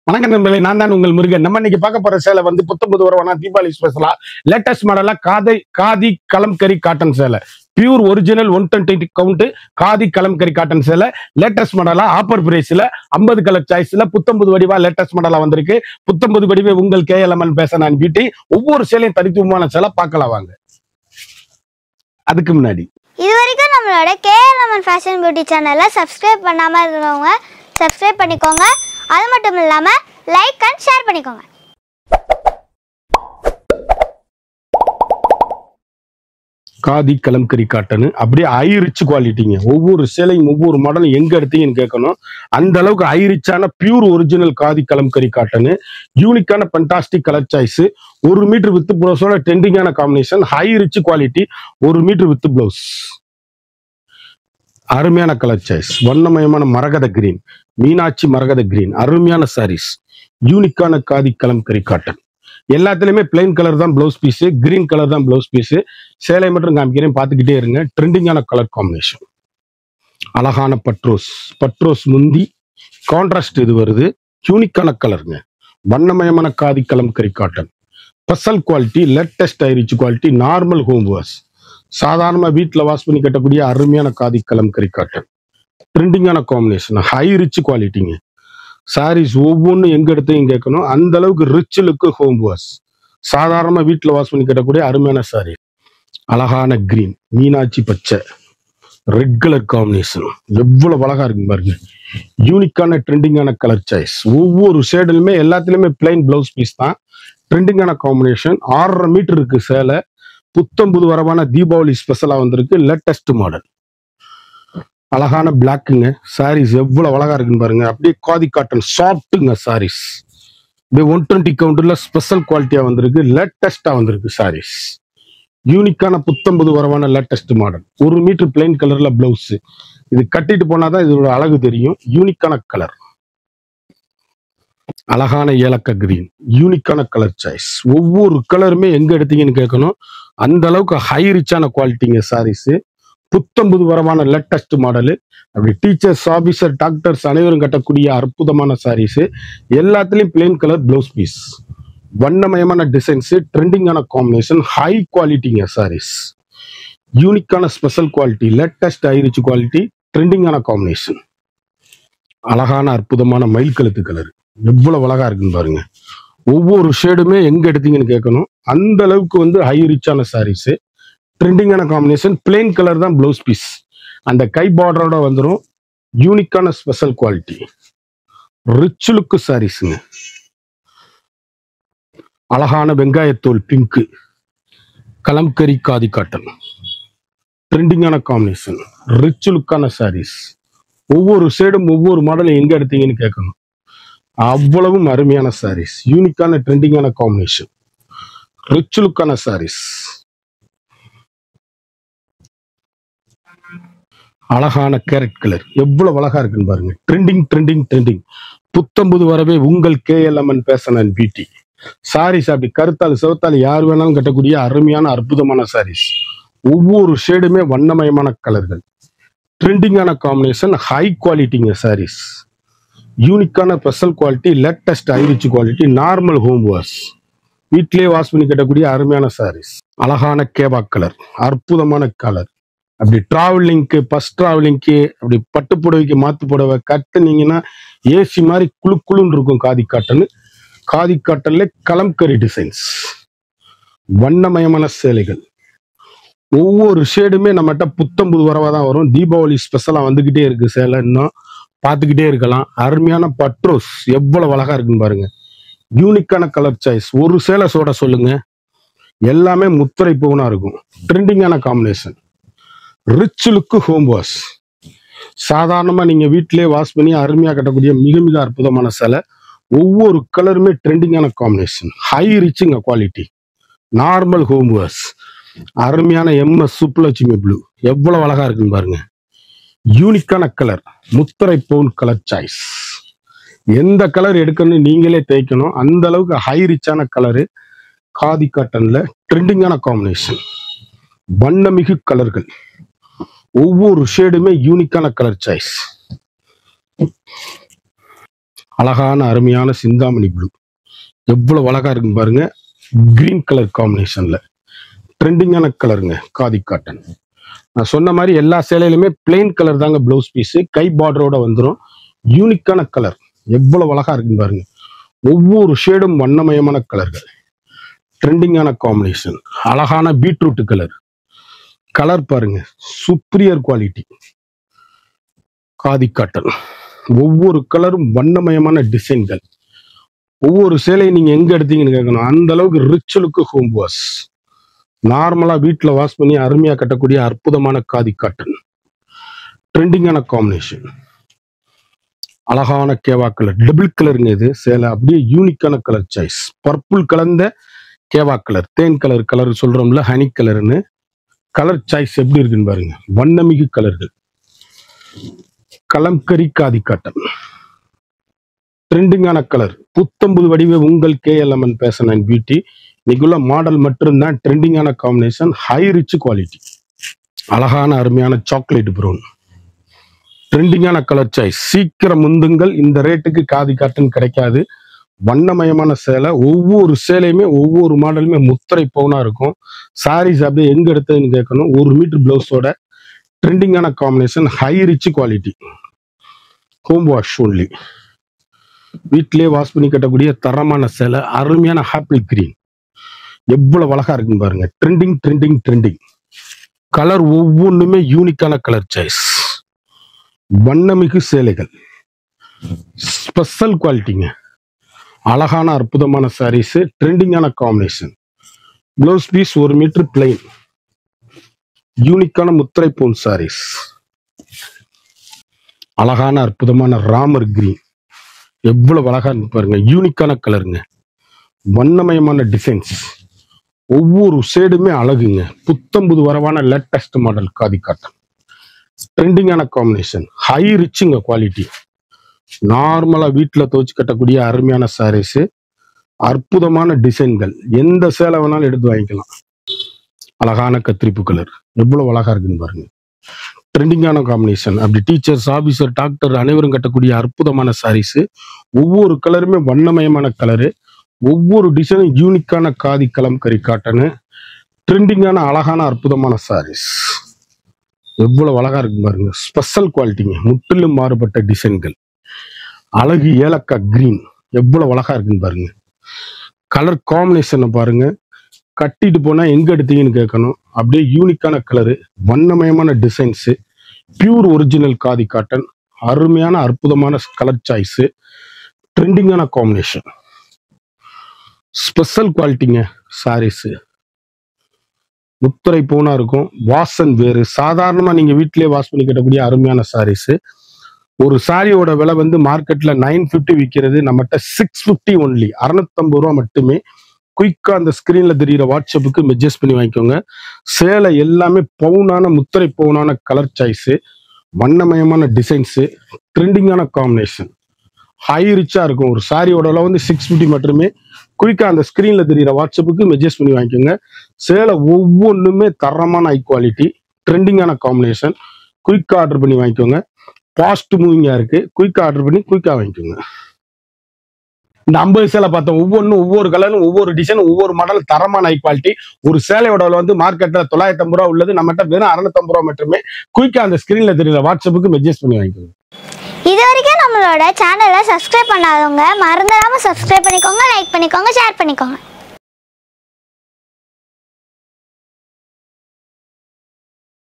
வணக்கம் நண்பர்களே, நான் தான் உங்கள் முருகன். நம்ம இன்னைக்கு பார்க்க போற சேலை வந்து 19 வருவானா தீபாவளி ஸ்பெஷலா லேட்டஸ்ட் மாடலா காதி கலம்கரி காட்டன் சேலை. Pure original 120 count khadi kalamkari cotton சேலை லேட்டஸ்ட் மாடலா ஆஃபர் பிரைஸ்ல 50 கலர் சாய்ஸ்ல 19 வடிவா லேட்டஸ்ட் மாடலா வந்திருக்கு. 19 வடிவே உங்கள் KLMN பேச நான் பியூட்டி. ஒவ்வொரு சேலையும் தனித்துவமான சேலை பார்க்கலாம் வாங்க. அதுக்கு முன்னாடி இது வரைக்கும் நம்மளோட KLMN ஃபேஷன் பியூட்டி சேனலை சப்ஸ்கிரைப் பண்ணாமல் இருக்கிறவங்க சப்ஸ்கிரைப் பண்ணிக்கோங்க. அது மட்டும் இல்லாமல் லைக் அண்ட் ஷேர் பண்ணிக்கோங்க. காதி கலம்கரி காட்டன் அப்படியே ஹை ரிச் குவாலிட்டிங்க. ஒவ்வொரு சேலையும் ஒவ்வொரு மாடலும் எங்க எடுத்தீங்கன்னு கேட்கணும். அந்த அளவுக்கு ஹை ரிச்சான pure original khadi kalamkari cotton. யூனிக்கான fantastic colour choice. 1 metre with பிளவுஸோட ட்ரெண்டிங்கான combination. High rich quality. 1 metre with blouse. அருமையான கலர் சாய்ஸ். வண்ணமயமான மரகத கிரீன், மீனாட்சி மரகத கிரீன். அருமையான சாரீஸ். யூனிக்கான காதி கலம்கரி காட்டன். எல்லாத்துலயுமே பிளைன் கலர் தான் பிளவுஸ் பீஸ், கிரீன் கலர் தான் பிளவுஸ் பீஸ். சேலை மட்டும் காமிக்கிறேன், பார்த்துக்கிட்டே இருங்க. ட்ரெண்டிங்கான கலர் காம்பினேஷன். அழகான பட்ரோஸ் முந்தி கான்ட்ராஸ்ட் இது வருது. யூனிக்கான கலருங்க. வண்ணமயமான காதி கலம்கரி காட்டன். Special quality, latest rich quality, normal home wash. சாதாரணமா வீட்டில் வாஷ் பண்ணி கட்டக்கூடிய அருமையான காதி கலம்கரி காட்டன். ட்ரெண்டிங்கான காம்பினேஷன். ஹை ரிச் குவாலிட்டிங்க. சாரீஸ் ஒவ்வொன்றும் எங்க எடுத்தையும் கேட்கணும். அந்த அளவுக்கு ரிச் லுக்கு ஹோம் வாஷ். சாதாரணமா வீட்டில் வாஷ் பண்ணி கட்டக்கூடிய அருமையான சாரி. அழகான கிரீன், மீனாட்சி பச்சை, ரெட் கலர் காம்பினேஷன். எவ்வளவு அழகா இருக்கு பாருங்க. யூனிக்கான ட்ரெண்டிங்கான கலர் சாய்ஸ். ஒவ்வொரு ஷேடுலுமே எல்லாத்துலயுமே பிளைன் பிளவுஸ் பீஸ் தான். ட்ரெண்டிங்கான காம்பினேஷன். 6.5 மீட்டர் இருக்கு சேலை. 19 வரவான தீபாவளி ஸ்பெஷலா வந்திருக்கு. Latest model. அழகான பிளாக்குங்க. சாரீஸ் எவ்வளவு அழகா இருக்குன்னு பாருங்க. அப்படியே காதி காட்டன் சாஃப்ட்டுங்க சாரீஸ். இப்படி 120 கவுண்டர்ல ஸ்பெஷல் குவாலிட்டியா வந்திருக்கு. லேட்டஸ்டா வந்திருக்கு சாரீஸ். யூனிக்கான 19 வரவான லேட்டஸ்ட் மாடல். 1 மீட்டர் பிளைன் கலர்ல பிளவுஸ். இது கட்டிட்டு போனாதான் இதோட அழகு தெரியும். யூனிக்கான கலர். அழகான ஏலக்க கிரீன். யூனிக்கான கலர் சாய்ஸ். ஒவ்வொரு கலருமே எங்க எடுத்தீங்கன்னு கேட்கணும். அந்த அளவுக்கு ஹை ரிச்சான குவாலிட்டிங்க சாரீஸ். 19 வரவான லேட்டஸ்ட் மாடலு. அப்படி டீச்சர்ஸ், ஆபீசர், டாக்டர்ஸ் அனைவரும் கட்டக்கூடிய அற்புதமான சாரீஸ். எல்லாத்துலயும் பிளைன் கலர் பிளவுஸ் பீஸ். வண்ணமயமான டிசைன்ஸ். ட்ரெண்டிங்கான காம்பினேஷன். ஹை குவாலிட்டிங்க சாரீஸ். யூனிக்கான special quality, latest high rich quality, ட்ரெண்டிங்கான காம்பினேஷன். அழகான அற்புதமான மயில் கழுத்து கலர். எவ்வளவு அழகா இருக்குன்னு பாருங்க. ஒவ்வொரு ஷேடுமே எங்க எடுத்தீங்கன்னு கேட்கணும். அந்த அளவுக்கு ஹை ரிச்சான சாரீஸ். ட்ரெண்டிங்கான காம்பினேஷன். பிளைன் கலர் தான் பிளவுஸ் பீஸ். அந்த கை பார்டரோட வந்துடும். யூனிக்கான ஸ்பெஷல் குவாலிட்டி. ரிச் லுக்கு சாரீஸுங்க. அழகான வெங்காயத்தோல் பிங்க் கலம்கரி காதி காட்டன். ட்ரெண்டிங்கான காம்பினேஷன். ரிச் லுக்கான சாரீஸ். ஒவ்வொரு ஷேடும் ஒவ்வொரு மாடலும் எங்க எடுத்தீங்கன்னு கேட்கணும். அவ்வளவும் அருமையான சாரீஸ். யூனிக்கான ட்ரெண்டிங்கான காம்பினேஷன். ரிச் லுக்கான சாரீஸ். அழகான கேரட் கலர். எவ்வளவு அழகா இருக்குன்னு பாருங்க. ட்ரெண்டிங். 19 வரவே உங்கள் KLMN fashion and beauty. Saris அப்படி கருத்தால் சிவத்தால் யார் வேணாலும் கட்டக்கூடிய அருமையான அற்புதமான சாரீஸ். ஒவ்வொரு ஷேடுமே வண்ணமயமான கலர்கள். ட்ரெண்டிங்கான காம்பினேஷன். ஹை குவாலிட்டிங்க சாரீஸ். யூனிக்கான special quality, latest high rich quality, normal home wash. வீட்டிலேயே வாஷ் பண்ணி கட்டக்கூடிய அருமையான சாரீஸ். அழகான கேபா கலர். அற்புதமான கலர். அப்படி டிராவலிங்க்கு, பஸ் டிராவலிங்க்கு, அப்படி பட்டு புடவைக்கு மாத்து புடவை கட்டுனீங்கன்னா ஏசி மாதிரி குழுன்னு இருக்கும். காதி காட்டன். காதி காட்டன்ல கலம்கரி டிசைன்ஸ். வண்ணமயமான சேலைகள். ஒவ்வொரு ஷேடுமே நம்மகிட்ட 19 வரவா தான் வரும். தீபாவளி ஸ்பெஷலா வந்துகிட்டே இருக்கு சேலை. இன்னும் பார்த்துக்கிட்டே இருக்கலாம். அருமையான பட்ரோஸ். எவ்வளவு அழகா இருக்குன்னு பாருங்க. யூனிக்கான கலர் சாய்ஸ். ஒரு சேலை சோட சொல்லுங்க. எல்லாமே முத்திரை பூவனா இருக்கும். ட்ரெண்டிங்கான combination. Rich look home wash. சாதாரணமா நீங்க வீட்டிலேயே வாஷ் பண்ணி அருமையா கட்டக்கூடிய மிக அற்புதமான சேலை. ஒவ்வொரு கலருமே ட்ரெண்டிங்கான காம்பினேஷன். ஹை ரிச்சுங்க குவாலிட்டி. Normal home wash. அருமையான MS சுப்புலட்சுமி ப்ளூ. எவ்வளவு அழகா இருக்குன்னு பாருங்க. யூனிக்கான கலர். முத்திரை பவுன் கலர் சாய்ஸ். எந்த கலர் எடுக்கணும்னு நீங்களே தேய்க்கணும். அந்த அளவுக்கு ஹை ரிச்சான கலரு. காதி காட்டன்ல ட்ரெண்டிங்கான காம்பினேஷன். வண்ணமிகு கலர்கள். ஒவ்வொரு ஷேடுமே யூனிக்கான கலர் சாய்ஸ். அழகான அருமையான சிந்தாமணி ப்ளூ எவ்வளவு அழகா இருக்குன்னு பாருங்க. கிரீன் கலர் காம்பினேஷன்ல ட்ரெண்டிங்கான கலருங்க காதி காட்டன். நான் சொன்ன மாதிரி எல்லா சேலையிலுமே பிளெயின் கலர் தாங்க பிளவுஸ் பீஸ், கை பார்டரோட வந்துடும். யூனிக்கான கலர் எவ்வளவு அழகா இருக்குன்னு பாருங்க. ஒவ்வொரு ஷேடும் வண்ணமயமான கலர்கள், ட்ரெண்டிங்கான காம்பினேஷன். அழகான பீட்ரூட் கலர் கலர் பாருங்க, சுப்ரியர் குவாலிட்டி காதி காட்டன். ஒவ்வொரு கலரும் வண்ணமயமான டிசைன்கள். ஒவ்வொரு சேலையை நீங்க எங்க எடுத்தீங்கன்னு கேட்கணும். அந்த அளவுக்கு ரிச் லுக்கு ஹோம் வாஷ். நார்மலா வீட்டுல வாஷ் பண்ணி அருமையா கட்டக்கூடிய அற்புதமான காதி காட்டன். ட்ரெண்டிங்கான காம்பினேஷன். அழகான கேவா கலர், டபுள் கலருங்க இது சேலை. அப்படியே யூனிக்கான கலர் சாய்ஸ். பர்பிள் கலந்த கேவா கலர், தேன் கலர் கலர் சொல்றோம்ல, ஹனி கலர்னு. கலர் சாய்ஸ் எப்படி இருக்குன்னு பாருங்க. வண்ணமிகு கலர்கள். கலம்கரி காதி காட்டன். ட்ரெண்டிங்கான கலர். புத்தம்புது வடிவ உங்கள் KLMN ஃபேஷன் அண்ட் பியூட்டி. இன்னைக்குள்ள மாடல் மட்டும்தான் ட்ரெண்டிங்கான காம்பினேஷன், ஹை ரிச் குவாலிட்டி. அழகான அருமையான சாக்லேட் ப்ரௌன். ட்ரெண்டிங்கான கலர் சாய்ஸ். சீக்கிரம் முந்துங்கள், இந்த ரேட்டுக்கு காதி காட்டன் கிடைக்காது. வண்ணமயமான சேலை. ஒவ்வொரு சேலையுமே ஒவ்வொரு மாடலுமே முத்திரை பவுனா இருக்கும். சாரீஸ் அப்படியே எங்க எடுத்ததுன்னு கேட்கணும். 1 மீட்டர் பிளவுஸோட ட்ரெண்டிங்கான combination, high rich quality. Home wash only. வீட்டிலேயே வாஷ் பண்ணி கட்டக்கூடிய தரமான சேலை. அருமையான ஆப்பிள் கிரீன் எவ்வளவு அழகா இருக்குன்னு பாருங்க. Trending trending trending colour. ஒவ்வொன்றுமே யூனிக்கான கலர் சாய்ஸ். வண்ணமிகு சேலைகள், ஸ்பெஷல் குவாலிட்டிங்க. அழகான அற்புதமான சாரீஸ், ட்ரெண்டிங்கான combination. Blouse piece 1 metre plain. யூனிக்கான முத்திரை போன் சாரீஸ். அழகான அற்புதமான ராமர் கிரீன் எவ்வளவு அழகா இருக்கு பாருங்க. யூனிக்கான கலருங்க, வண்ணமயமான டிசைன்ஸ். ஒவ்வொரு ஷேடுமே அழகுங்க. புத்தம்புது வரவான லேட்டஸ்ட் மாடல் காதி காட்டன். ட்ரெண்டிங்கான காம்பினேஷன், ஹை ரிச்சுங்க குவாலிட்டி. நார்மலா வீட்டுல துவச்சு கட்டக்கூடிய அருமையான சாரீஸ். அற்புதமான டிசைன்கள். எந்த சேலை வேணாலும் எடுத்து வாங்கிக்கலாம். அழகான கத்திரிப்பு கலர் எவ்வளவு அழகா இருக்குன்னு பாருங்க. ட்ரெண்டிங்கான காம்பினேஷன். அப்படி டீச்சர்ஸ், ஆபீசர், டாக்டர் அனைவரும் கட்டக்கூடிய அற்புதமான சாரீஸ். ஒவ்வொரு கலருமே வண்ணமயமான கலரு. ஒவ்வொரு டிசைனும் யூனிக்கான காதி கலம்கரி காட்டனு. ட்ரெண்டிங்கான அழகான அற்புதமான சாரீஸ். எவ்வளவு அழகா இருக்கு பாருங்க. ஸ்பெஷல் குவாலிட்டிங்க. முற்றிலும் மாறுபட்ட டிசைன்கள். அழகு ஏலக்காய் கிரீன் எவ்வளவு அழகா இருக்குன்னு பாருங்க. கலர் காம்பினேஷனை பாருங்க. கட்டிட்டு போனா எங்க எடுத்தீங்கன்னு கேட்கணும். அப்படியே யூனிக்கான கலரு, வண்ணமயமான designs. Pure original khadi cotton. அருமையான அற்புதமான கலர் சாய்ஸ். ட்ரெண்டிங்கான காம்பினேஷன். ஸ்பெஷல் குவாலிட்டிங்க சாரீஸ். முத்திரை போனா இருக்கும். வாசன் வேறு. சாதாரணமா நீங்க வீட்டிலேயே வாஷ் பண்ணி கட்டக்கூடிய அருமையான சாரீஸ். ஒரு சாரியோட விலை வந்து மார்க்கெட்ல 950 விற்கிறது. நம்மகிட்ட 650 ஒன்லி, 650 ரூபா மட்டுமே. குயிக்கா அந்த ஸ்கிரீன்ல தெரியுற வாட்ஸ்அப்புக்கு மெசேஜ் பண்ணி வாங்கிக்கோங்க. சேலை எல்லாமே பவுனான முத்திரை பவுனான கலர் சாய்ஸ். வண்ணமயமான டிசைன்ஸ். ட்ரெண்டிங்கான காம்பினேஷன். ஹை ரிச்சா இருக்கும். ஒரு சாரியோட விலை வந்து 650 மட்டுமே. குயிக்கா அந்த ஸ்கிரீன்ல தெரியுற வாட்ஸ்அப்புக்கு மெசேஜ் பண்ணி வாங்கிக்கோங்க. சேலை ஒவ்வொன்றுமே தரமான ஹை குவாலிட்டி, ட்ரெண்டிங்கான காம்பினேஷன். குயிக்கா ஆர்டர் பண்ணி வாங்கிக்கோங்க. ஃபாஸ்ட் மூவிங்கா இருக்கு. குயிக்கா ஆர்டர் பண்ணி குயிக்கா வாங்கிக்கோங்க. இந்த 50 சேலை பார்த்தோம். ஒவ்வொன்றும் ஒவ்வொரு கலரும், ஒவ்வொரு டிசைன், ஒவ்வொரு மாடல், தரமான ஹை குவாலிட்டி. ஒரு சேலையோட விலை வந்து மார்க்கெட்ல 950 ரூபா உள்ளது. நம்மகிட்ட வெறும் 650 ரூபா மட்டுமே. குயிக்கா அந்த ஸ்கிரீன்ல தெரியுற வாட்ஸ்அப்புக்கு மெசேஜ் பண்ணி வாங்கிக்கோங்க. இது வரைக்கும் நம்மளோட சேனலை சப்ஸ்கிரைப் பண்ணாதவங்க மறந்துடாம சப்ஸ்கிரைப் பண்ணிக்கோங்க, லைக் பண்ணிக்கோங்க, ஷேர் பண்ணிக்கோங்க.